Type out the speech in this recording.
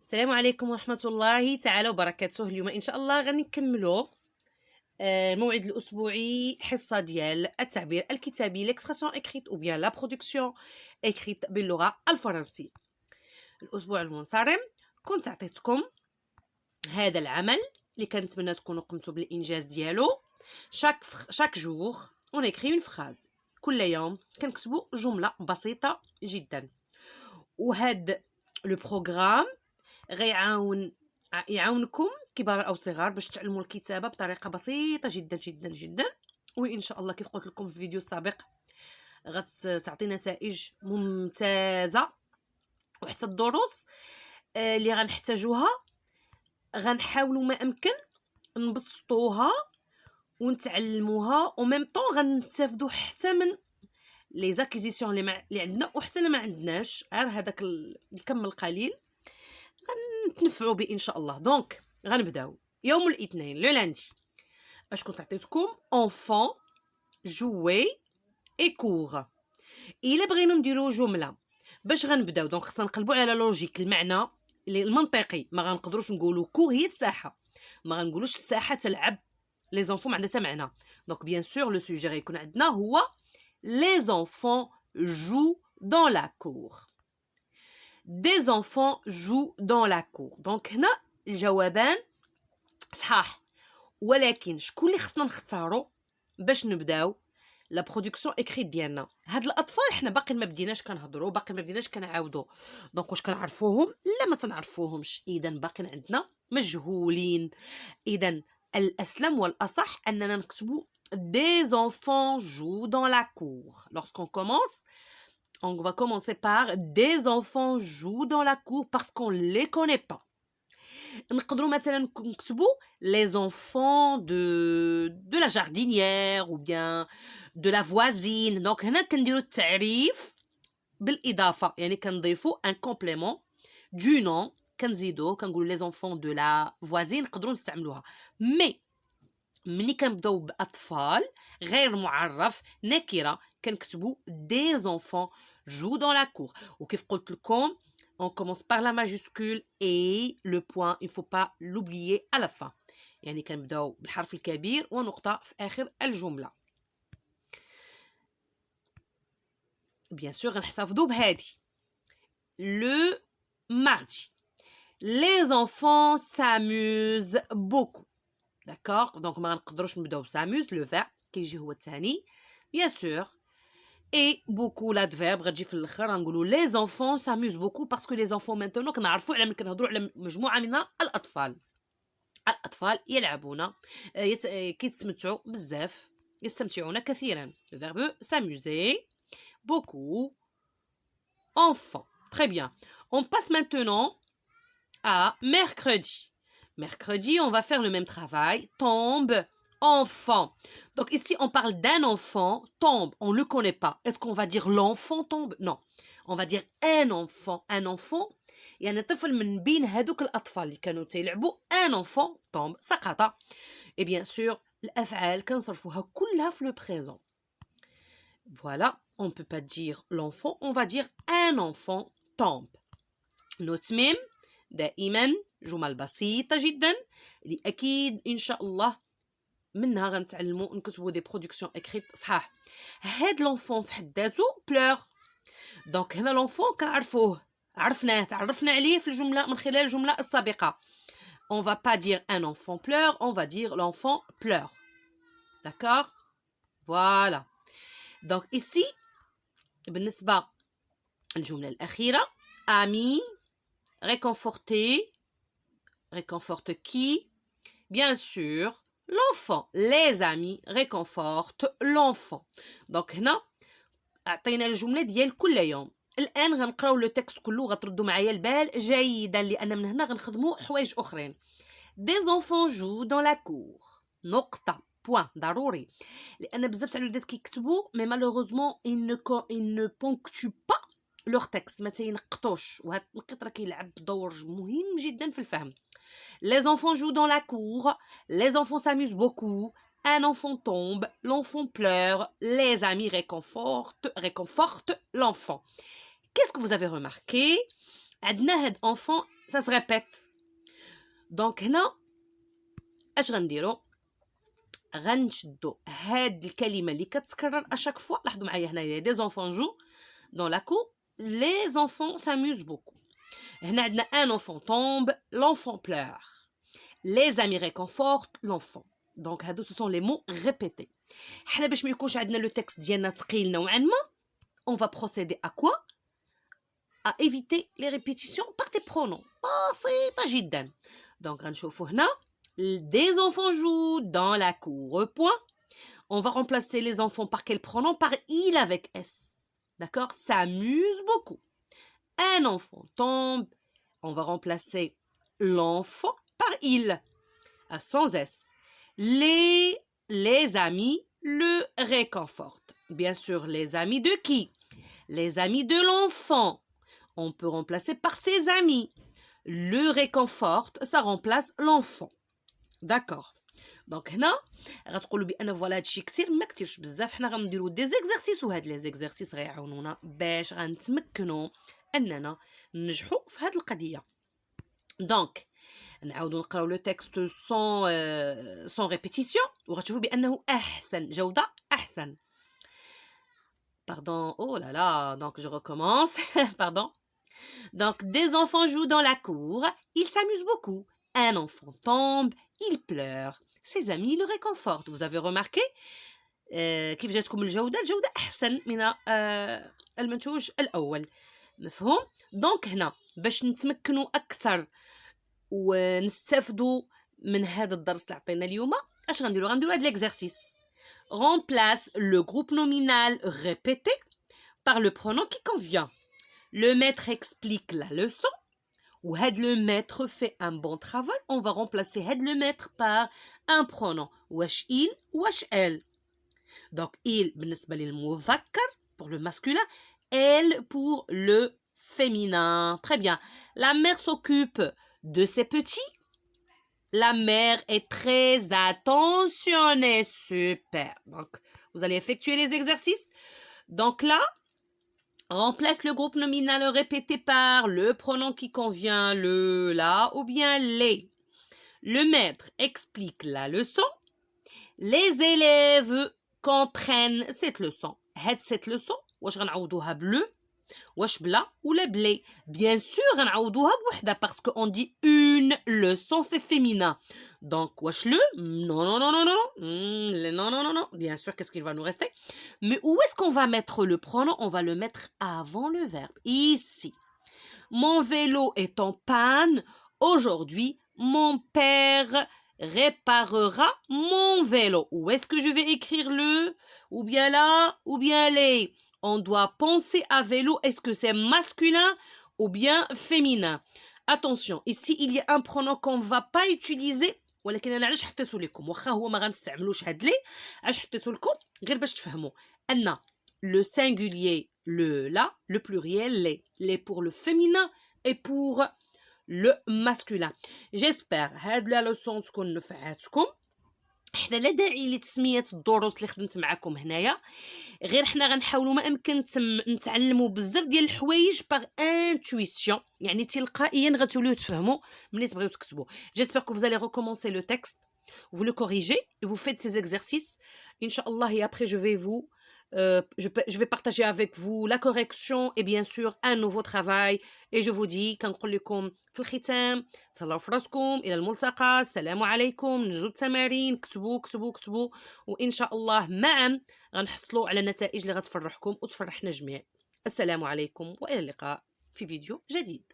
السلام عليكم ورحمة الله تعالى وبركاته. اليوم إن شاء الله غنكملوا الموعد الأسبوعي حصة ديال التعبير الكتابي l'expression écrite ou bien la production écrite باللغة الفرنسية. الأسبوع المنصرم كنت عطيتكم هذا العمل اللي كنتمنى تكونوا قمتوا بالإنجاز ديالو. chaque jour on écrit une phrase. كل يوم كنكتبوا جملة بسيطة جدا، وهاد لو بروغرام يعاونكم كبار او صغار باش تعلموا الكتابه بطريقه بسيطه جدا جدا جدا، وان شاء الله كيف قلت لكم في الفيديو السابق غتعطي نتائج ممتازه. وحتى الدروس اللي غنحتاجوها غنحاولوا ما امكن نبسطوها ونتعلموها، وميم طون غنستافدوا حتى من لي زاكيزيسيون اللي عندنا وحتى اللي ما عندناش، غير هذاك الكم القليل غنتنفعوا به ان شاء الله. دونك غنبداو يوم الاثنين لو لاندي. اش كنت عطيتكم enfant jouer et court. الا بغينا نديرو جمله باش غنبداو دونك خصنا نقلبوا على لوجيك، المعنى المنطقي. ما غنقدروش نقولوا كور هي الساحه، ما غنقولوش الساحه تلعب لي زونفون، ما عندها حتى معنى. دونك بيان سور لو سوجي غيكون عندنا هو les enfants jouent dans la cour. Des enfants jouent dans la cour. Donc هنا الجوابان صحاح، ولكن شكون اللي خصنا نختارو باش نبداو لا برودكسيون اكريت ديالنا؟ هاد الاطفال حنا باقي ما بديناش كنهضروا، باقي ما بديناش كنعاودوا. دونك واش كنعرفوهم؟ لا ما تنعرفوهمش، اذا باقي عندنا مجهولين. اذا الاسلم والاصح اننا نكتبوا des enfants jouent dans la cour. Lorsqu'on commence, on va commencer par des enfants jouent dans la cour parce qu'on les connaît pas. نقدروا مثلا نكتبوا les enfants de la jardinière ou bien de la voisine. donc هنا كنديروا التعريف بالاضافه، يعني كنضيفوا un complément du nom، كنزيدوه كنقولوا les enfants de la voisine، نقدروا نستعملوها. مي ملي كنبداو باطفال غير معرف نكره كنكتبوا des enfants jouent dans la cour. وكيف قلت لكم on commence par la majuscule et le point il faut pas l'oublier à la fin، يعني كنبداو بالحرف الكبير ونقطه في اخر الجمله. بيان سور غنحتفظوا بهادي. le mardi les enfants s'amusent beaucoup. d'accord donc ما غنقدروش نبداو s'amuse le verbe كيجي هو الثاني bien sûr، et beaucoup l'adverbe غتجي في الاخر. غنقولوا les enfants s'amusent beaucoup parce que les enfants maintenant كنعرفوا على ملي كنهضروا على مجموعه من الاطفال يلعبون كيتمتعوا بزاف، يستمتعون كثيرا. le verbe s'amuser beaucoup enfant. très bien, on passe maintenant à mercredi. Mercredi, on va faire le même travail. Tombe, enfant. Donc ici, on parle d'un enfant. Tombe, on ne le connaît pas. Est-ce qu'on va dire l'enfant tombe? Non. On va dire un enfant. Un enfant, يعني طفل من بين هادوك الأطفال اللي كانوا تيلعبوا. Un enfant tombe, سقط. Et bien sûr, الأفعال كنصرفوها كلها في le présent. Voilà, on ne peut pas dire l'enfant, on va dire un enfant tombe. Note même دائما جمل بسيطة جدا اللي أكيد إن شاء الله منها غنتعلموا نكتبوا دي برودكسيون إكريت صحاح. هاد لونفون في حد ذاته بلور. دونك هنا لونفون كنعرفوه، عرفناه، تعرفنا عليه في الجملة من خلال الجملة السابقة. on va pas dire un enfant pleure, on va dire l'enfant pleure. d'accord voilà. donc ici بالنسبة الجملة الأخيرة ami réconforte qui? bien sûr l'enfant. les amis réconfortent l'enfant. donc هنا عطينا الجملة ديال كل يوم. الآن غنقراو لو تكست كله وغتردوا معايا البال جيدا، لأن من هنا غنخدموا حوايج أخرين. des enfants jouent dans la cour. نقطة بوان ضروري، لأن بزاف تاع الوليدات كيكتبوا مي مالوغوزمون ils ne ponctuent pas leur texte، ما تينقطوش، وهاد النقيط راه كيلعب دور مهم جدا في الفهم. les enfants jouent dans la cour. les enfants s'amusent beaucoup. un enfant tombe. l'enfant pleure. les amis réconfortent l'enfant. qu'est-ce que vous avez remarqué؟ عندنا هاد enfant ça se répète. Donc هنا اش غنديرو؟ غنشدو هاد الكلمه اللي كتكرر اشاك فوا. لاحظوا معايا هنايا des enfants jouent dans la cour, les enfants s'amusent beaucoup. هنا عندنا un enfant tombe, l'enfant pleure, les amis réconfortent l'enfant. donc هادو ce sont les mots répétés. حنا باش ما يكونش عندنا لو تكست ديالنا ثقيل نوعا ما, on va procéder à quoi? à éviter les répétitions par des pronoms. بسيطه جدا. donc غنشوفوا هنا des enfants jouent dans la cour. Point. On va remplacer les enfants par quel pronom? Par il avec S. D'accord? S'amuse beaucoup. Un enfant tombe. On va remplacer l'enfant par il. Sans S. Les amis le réconfortent. Bien sûr, les amis de qui? Les amis de l'enfant. On peut remplacer par ses amis. Le réconforte, ça remplace l'enfant. داكوغ. دونك هنا غتقولوا بان فوالا هادشي كثير ما كثيرش بزاف. حنا غنديروا دي زيكزارسيس, وهاد لي زيكزارسيس غيعاونونا باش غنتمكنوا اننا ننجحوا في هاد القضيه. دونك نعاودوا نقراو لو تكست سون ريبيتيسيون, وغتشوفوا بانه احسن جوده احسن. Pardon, oh là là, donc je recommence. Pardon. Donc des enfants jouent dans la cour, ils s'amusent beaucoup. Un enfant tombe, il pleure. Ses amis le réconfortent. Vous avez remarqué كيف جاتكم الجودة؟ الجودة أحسن من المنتوج الأول. مفهوم؟ دونك هنا باش نتمكنوا أكثر ونستافدوا من هذا الدرس اللي عطينا اليوم, اش غنديروا؟ غنديروا هاد l'exercice. Remplace le groupe nominal répété par le pronom qui convient. Le maître explique la leçon. Ou had le maître fait un bon travail, on va remplacer had le maître par un pronom. Wesh il, wesh elle. Donc il بالنسبة للمذكر pour le masculin, elle pour le féminin. Très bien. La mère s'occupe de ses petits. La mère est très attentionnée. Super. Donc vous allez effectuer les exercices. Donc là, remplace le groupe nominal répété par le pronom qui convient, le, la ou bien les. Le maître explique la leçon. Les élèves comprennent cette leçon. Cette leçon, واش غنعوضوها bleu, واش بلا ولا بلي. Bien sûr غنعوضوها بوحدة parce qu'on dit une leçon, c'est féminin. Donc واش le? Non, non, non, non, non. Non, non, non, non. Bien sûr, qu'est-ce qu'il va nous rester? Mais où est-ce qu'on va mettre le pronom? On va le mettre avant le verbe. Ici. Mon vélo est en panne. Aujourd'hui, mon père réparera mon vélo. Où est-ce que je vais écrire le? Ou bien là, ou bien les. On doit penser à vélo. Est-ce que c'est masculin ou bien féminin? Attention, ici, il y a un pronom qu'on ne va pas utiliser. ولكن انا علاش حطيته لكم واخا هو ما غنستعملوش هاد لي, علاش حطيته لكم غير باش تفهموا ان le singulier le la, le pluriel les pour le féminin et pour le masculin. J'espère هاد لا لوسون تكون نفعتكم. حنا لا داعي لتسميه الدروس اللي خدمت معكم هنايا, غير حنا غنحاولوا ما امكن نتعلموا بزاف ديال الحوايج باغ انتويسيون, يعني تلقائيا غتوليو تفهموا ملي تبغيو تكتبوا. J'espère que vous allez recommencer le texte, vous le corrigez et vous faites ces exercices Inch'Allah, et après je vais partager avec vous la correction et bien sûr un nouveau travail. Et je vous dis كنقول لكم في الختام تهلاو في راسكم, الى الملتقى, السلام عليكم. نجزو التمارين, كتبوا كتبوا كتبوا, وان شاء الله معا غنحصلوا على نتائج اللي غتفرحكم وتفرحنا جميع. السلام عليكم والى اللقاء في فيديو جديد.